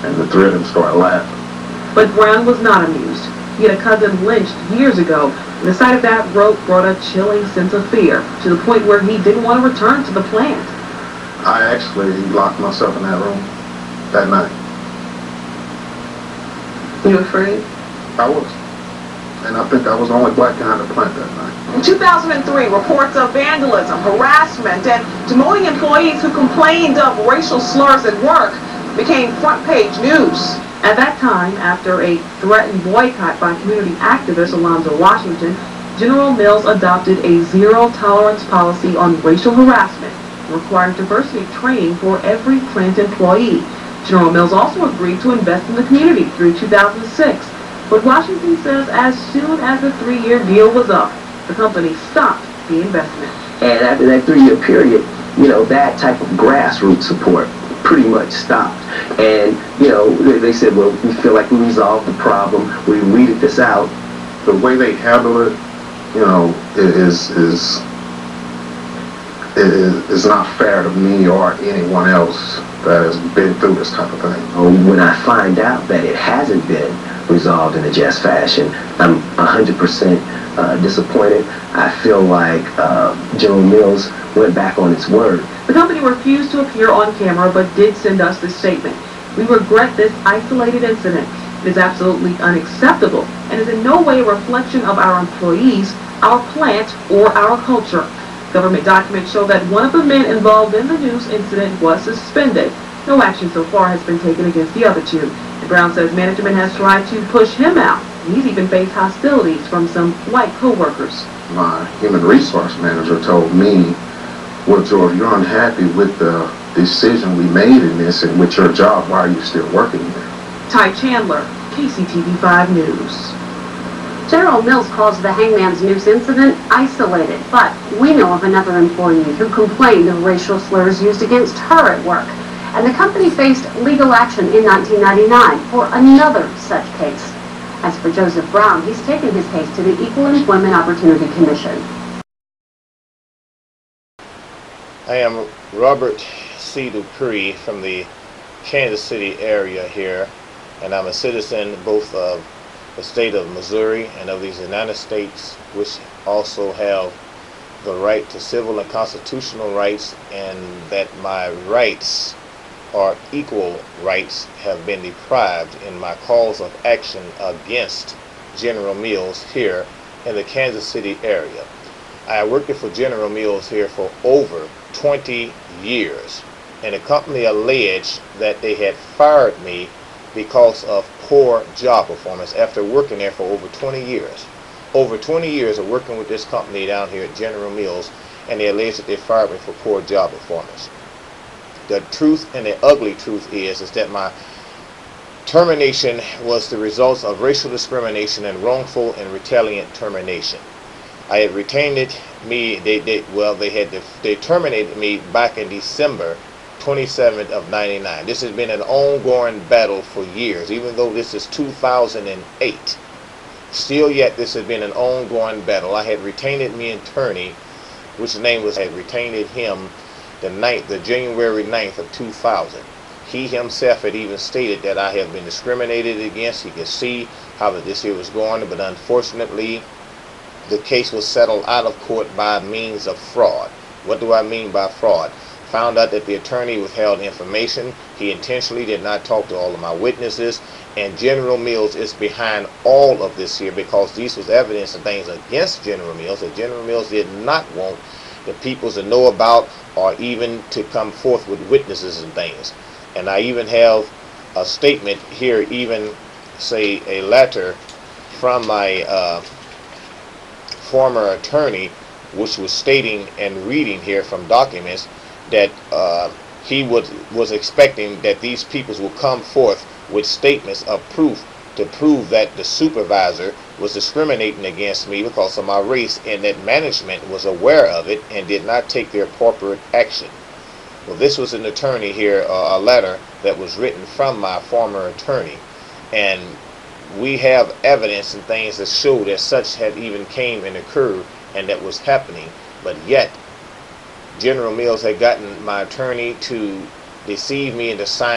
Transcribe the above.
And the three of them started laughing. But Brown was not amused. He had a cousin lynched years ago, and the sight of that rope brought a chilling sense of fear, to the point where he didn't want to return to the plant. I actually locked myself in that room that night. You afraid? I was. And I think I was the only black guy in the plant that night. In 2003, reports of vandalism, harassment, and demoting employees who complained of racial slurs at work became front-page news. At that time, after a threatened boycott by community activist Alonzo Washington, General Mills adopted a zero-tolerance policy on racial harassment, requiring diversity training for every plant employee. General Mills also agreed to invest in the community through 2006, but Washington says as soon as the 3-year deal was up, the company stopped the investment. And after that 3-year period, you know, that type of grassroots support pretty much stopped. And, you know, they said, well, we feel like we resolved the problem, we weeded this out. The way they handle it, you know, is not fair to me or anyone else that has been through this type of thing. When I find out that it hasn't been resolved in a just fashion, I'm 100% disappointed. I feel like General Mills went back on its word. The company refused to appear on camera, but did send us this statement. We regret this isolated incident. It is absolutely unacceptable and is in no way a reflection of our employees, our plant, or our culture. Government documents show that one of the men involved in the Noose incident was suspended. No action so far has been taken against the other two. And Brown says management has tried to push him out. He's even faced hostilities from some white co-workers. My human resource manager told me, well, George, you're unhappy with the decision we made in this and with your job. Why are you still working there? Ty Chandler, KCTV 5 News. General Mills calls the Hangman's Noose incident isolated, but we know of another employee who complained of racial slurs used against her at work, and the company faced legal action in 1999 for another such case. As for Joseph Brown, he's taken his case to the Equal Employment Opportunity Commission. I am Robert C. Dupree from the Kansas City area here, and I'm a citizen both of the state of Missouri and of these United States, which also have the right to civil and constitutional rights, and that my rights or equal rights have been deprived in my cause of action against General Mills here in the Kansas City area. I worked for General Mills here for over 20 years, and the company alleged that they had fired me because of poor job performance after working there for over 20 years. Over 20 years of working with this company down here at General Mills, and they alleged that they fired me for poor job performance. The truth and the ugly truth is that my termination was the result of racial discrimination and wrongful and retaliating termination. I had retained me, they terminated me back in December 27th of 99. This has been an ongoing battle for years, even though this is 2008. Still yet, this has been an ongoing battle. I had retained me attorney, which name was, I had retained him the January 9th of 2000. He himself had even stated that I have been discriminated against. He could see how this here was going, but unfortunately, the case was settled out of court by means of fraud. What do I mean by fraud? Found out that the attorney withheld information. He intentionally did not talk to all of my witnesses, and General Mills is behind all of this here because these was evidence and things against General Mills that General Mills did not want the people to know about or even to come forth with witnesses and things. And I even have a statement here, even say a letter from my former attorney, which was stating and reading here from documents that he was expecting that these peoples will come forth with statements of proof to prove that the supervisor was discriminating against me because of my race, and that management was aware of it and did not take their appropriate action. Well, this was an attorney here, a letter that was written from my former attorney, and we have evidence and things that show that such had even came and occurred and that was happening, but yet General Mills had gotten my attorney to deceive me into signing